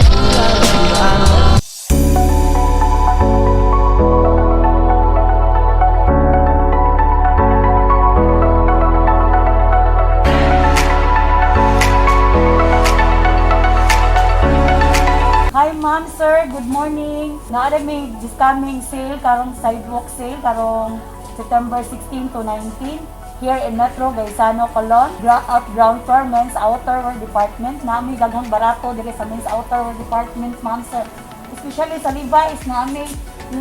Hi ma'am, sir, good morning. Naada may this coming sale karong sidewalk sale karong September 16 to 19 here in Metro Gaisano, Colon. Ground floor men's outerwear department. Nami daghang barato diri sa men's outerwear department, ma'am, sir. Especially sa Levi's nami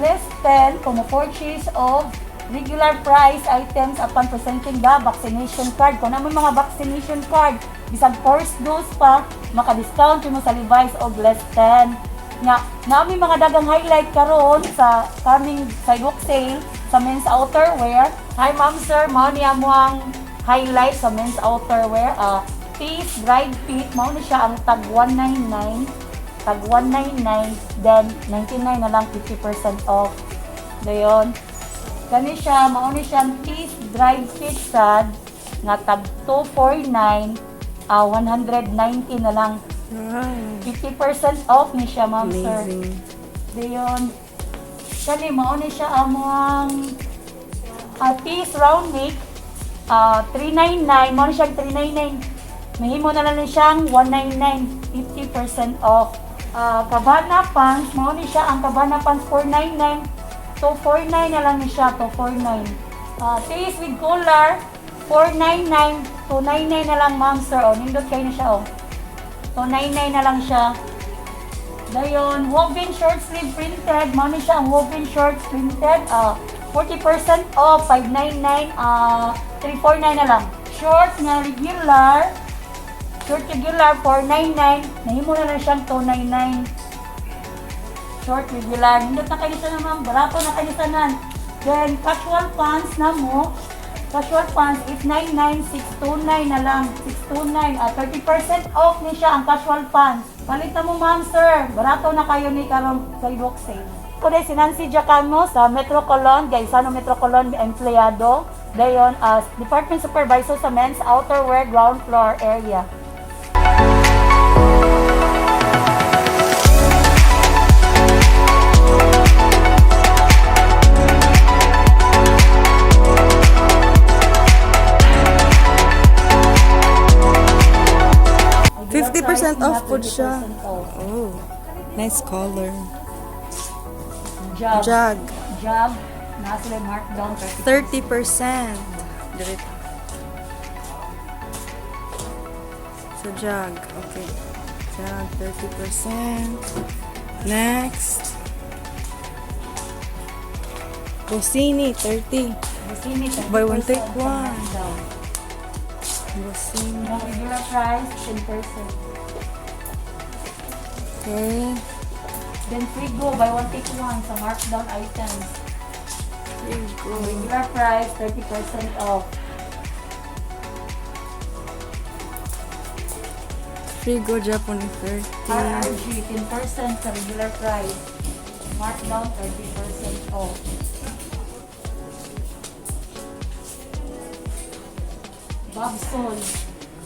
less 10 kung purchase of regular price items upon presenting the vaccination card. Kung naman mga vaccination card, bisag first dose pa, maka-discount mo sa Levi's og less 10. Nga, naami mga dagang highlight karon sa coming sidewalk sale sa men's outerwear. Hi ma'am, sir, mao ni amo ang highlight sa men's outerwear. Piece dried fit, mao ni siya ang tag 199. Tag 199, then 99 na lang 50% off. Dayon. Kani siya, mao ni siyang piece dried fit sad nga tag 249, 190 na lang. Wow. 50% off ni siya, ma'am, sir. Amazing. Dayon. Kani mao ni siya among piece round neck 399, mao ni siya 399. Mahimo na lang ni siyang 199, 50% off. Cabana pants, mao ni siya ang Cabana pants 499. 249 na lang ni siya, 249. Taste with collar, 499, 299 na lang, ma'am, sir. O, nindot kayo na siya, o. 299 na lang siya. Dayon, woven short sleeve printed, mao ni siya ang woven short printed, 40% off, 599, 349 na lang. Short na regular, 499, nahimo na lang siyang 299. Short regular, nindot na kayo na ma'am, barato na kayo tanan. Then, casual pants na mo, casual pants, 899, 629 na lang, 629, 30% off ni siya ang casual pants. Palitan mo ma'am, sir, barato na kayo ni karong sidewalk sale. Kuday si Nancy Giacamo sa Metro Colon, Gaisano Metro Colon, empleyado. Dayon, as Department Supervisor sa men's outerwear ground floor area. Off po siya. 50% off. Oh, nice color. Jug. Jug. Jug. Nasa sila markdown 30%. Direct. So, jug. Okay. Jug, 30%. Next. Bossini, 30. Bosini, 30% Buy one, take sa one. markdown. Bossini. Yung regular price, 10%. Okay. Then free go, buy one take one sa markdown items. Here you go. Regular price, 30% off. Free go Japanese 30. RRG, 10% sa regular price. Markdown, 30% off. Bobson,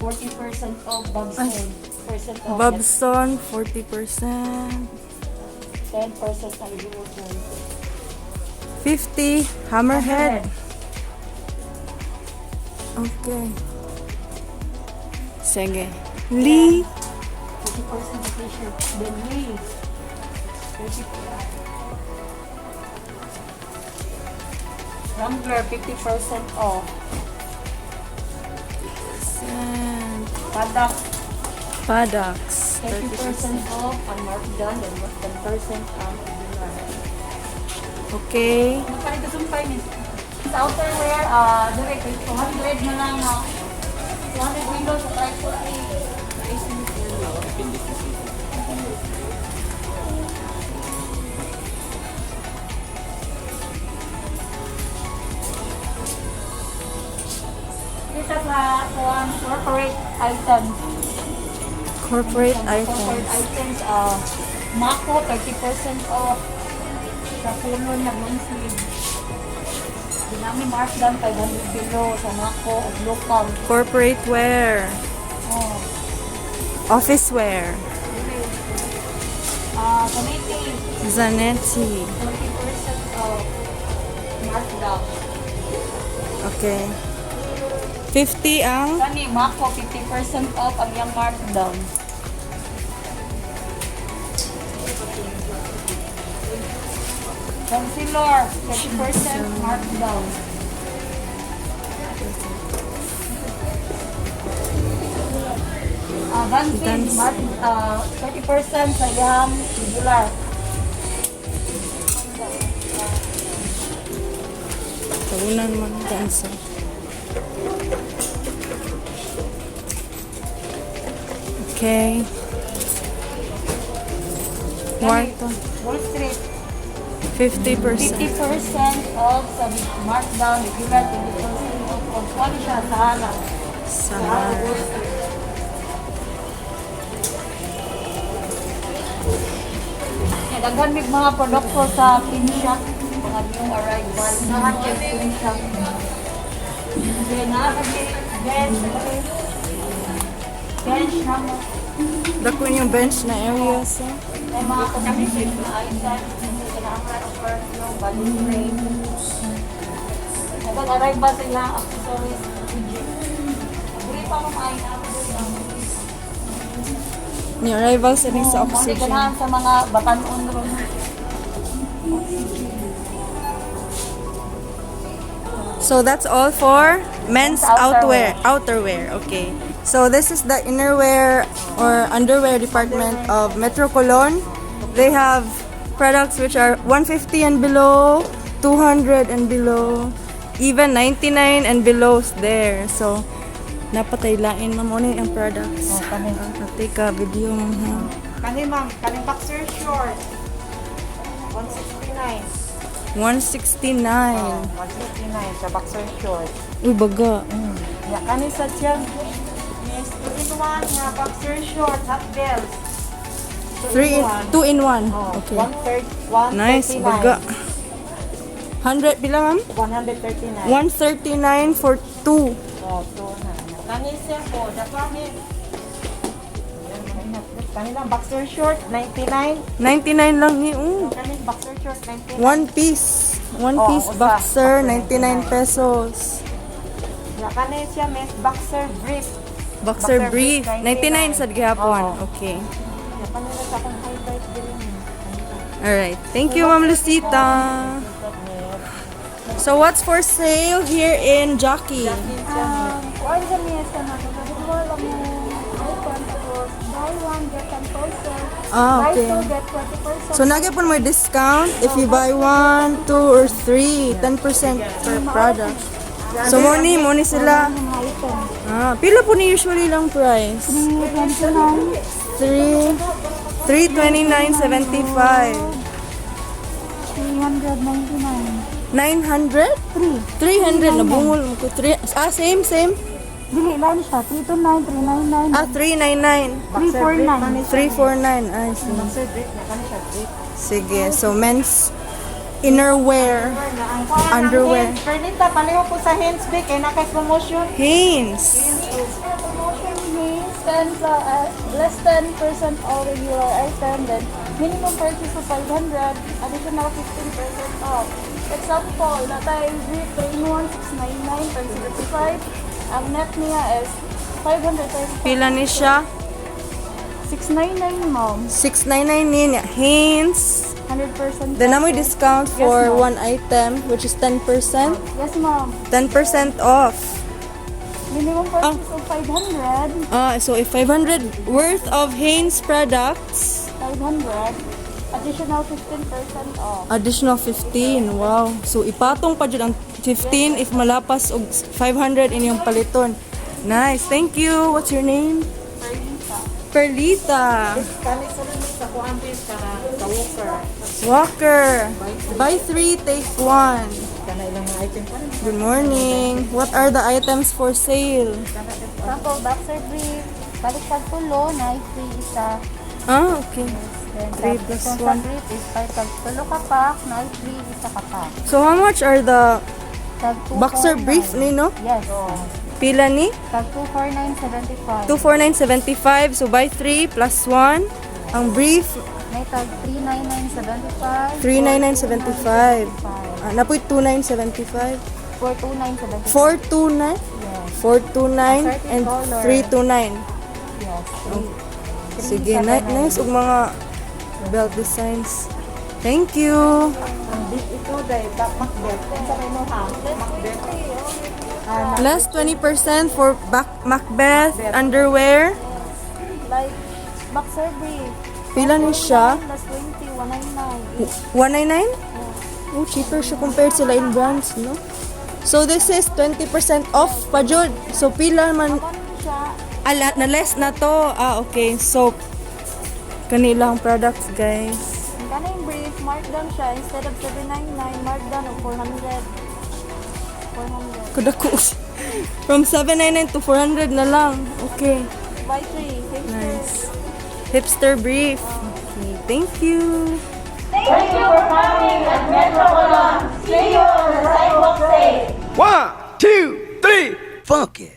40% off. Bobson, percent off. Bobson, 40%. 10% sa regular price. 50. Hammerhead. Okay. Sige. Lee. 50% t-shirt. Then Lee, 30%. Wrangler, 50% off. Paddocks. 30% off on markdown and 10% on regular. Okay. Ano pa rin kasumpay niya? Sa outerwear, direct, 200 na lang. 200 windows sa price 40. corporate items. Corporate Corporate items. items, Mako, 30% off. Sa puno niya, long sleeve. Dinami markdown, 500 below sa Mako of local. Corporate wear. Oh. Office wear. Committee, Zanetti. 30% off. Markdown. Okay. 50 ang Kani, Mako, 50% off ang yung markdown. Concealer, 30% markdown. Vansin, 30% sa yung regular. talunan man dansa. Okay. Kwarto. Wall Street, 50%. 50% off sa markdown, regular 20% off. Kung kwali siya sa halang. Sahar. Daghan may mga produkto sa pin shop, mga new arrival, nahan kay pin shop. Then, bench na mo. Dakon yung bench na area sa. May mga cosmetic na items, kailangan perfume, body spray. Nag-arrival sila, accessories, agree pa kung ay Ni arrival sa rin sa oxygen. ganahan sa mga batanon ron. So that's all for men's Outerwear. outerwear. Okay. So this is the innerwear or underwear department of Metro Colon. They have products which are 150 and below, 200 and below, even 99 and below there. So napatay lain ma'am ano yung products. Take a video ma'am ha. Kani ma'am, kaning boxer short. 169. 169. 169 sa boxer short. Uy baga. Ya kani sa siya. Yes, 2-in-1 nga boxer short, hot belts. 2 in 1. Okay. 139. Nice baga. 100 bilang ma'am? 139. 139 for 2. Oh, to na. Kani siya po, kani lang boxer short 99. 99 lang ni. Kani boxer short 99. One piece. One Oh, piece usa. boxer, 99 pesos. Ya kani siya mes boxer brief. Boxer Boxer brief, brief, 99 sa gihapon. Oo. Okay. Ya kani lang sa akong highlight din. Alright. Thank you, Ma'am Lucita. So what's for sale here in Jockey? All the meals ka na, individual ang icon, tapos buy one, get 10%. Ah, Buy okay. two, get 20%. So nagyapon mo discount if you buy 1, 2, or 3, 10% per product. So money sila. Mga item. Pila po ni usually lang price? 329. 329.75. 399. 900? 300 na bungol mo ko. Same. Dili lang siya. 329, 399. 399. 349. 349. I see. Boxer brief na kani siya brief. Sige. So, men's innerwear. Underwear. Pernita, paliho po sa hands big kay nakay promotion. Hanes. Promotion means 10 less 10% all regular item, then minimum purchase of 500, additional 15% off. Example, natay 3-in-1, 699 per 75. Ang net niya is 535. Pila ni siya? 699, ma'am. 699 ni Hanes. 100%. Then namoy discount for Yes, ma'am. one item which is 10%. Yes, ma'am. 10% off. Minimum purchase of 500. So if 500 worth of Hanes products, 500. Additional 15% off. additional 15. Wow. So ipatong pa jud ang 15 if malapas og 500 inyong paliton. Nice. Thank you. What's your name? Perlita. Kani sa rin sa kuan din para sa walker. Walker. Buy 3, take 1. Kana ilang mga item pa rin. Good morning. What are the items for sale? Kana din Example, boxer brief, balik tag tulo, na free isa. Ah, okay. Then, 3 plus kung 1. sa brief is balik tag tulo ka pack, na free isa ka pack. So how much are the Tag boxer 249. brief ni, no? Yes. Pila ni? Tag 249.75. 249.75. So buy 3 plus 1. Ang brief, May tag 399.75. 399.75. Napoy 29.75. 429.75. 429? Yes. 429 and Color. 329. Yes. Sige, nice ug mga belt designs. Thank you. Ito dahil Macbeth. Kung sa kayo ha? Macbeth. Less 20% for Macbeth underwear. Like, boxer brief. Pila ni siya? Plus 20, 199. 199? Oh, cheaper siya compared sila in brands, no? So this is 20% off pa jud. So pila man lahat na less na to. Ah, okay. So kanilang products, guys. Ang kanang brief, markdown siya. Instead of 799, markdown of 400. 400. Kadako. From 799 to 400 na lang. Okay. Buy 3. Nice. Hipster brief. Okay, thank you. Thank you for coming at Metro Colon. See you on the sidewalk sale. 1, 2, 3, funky.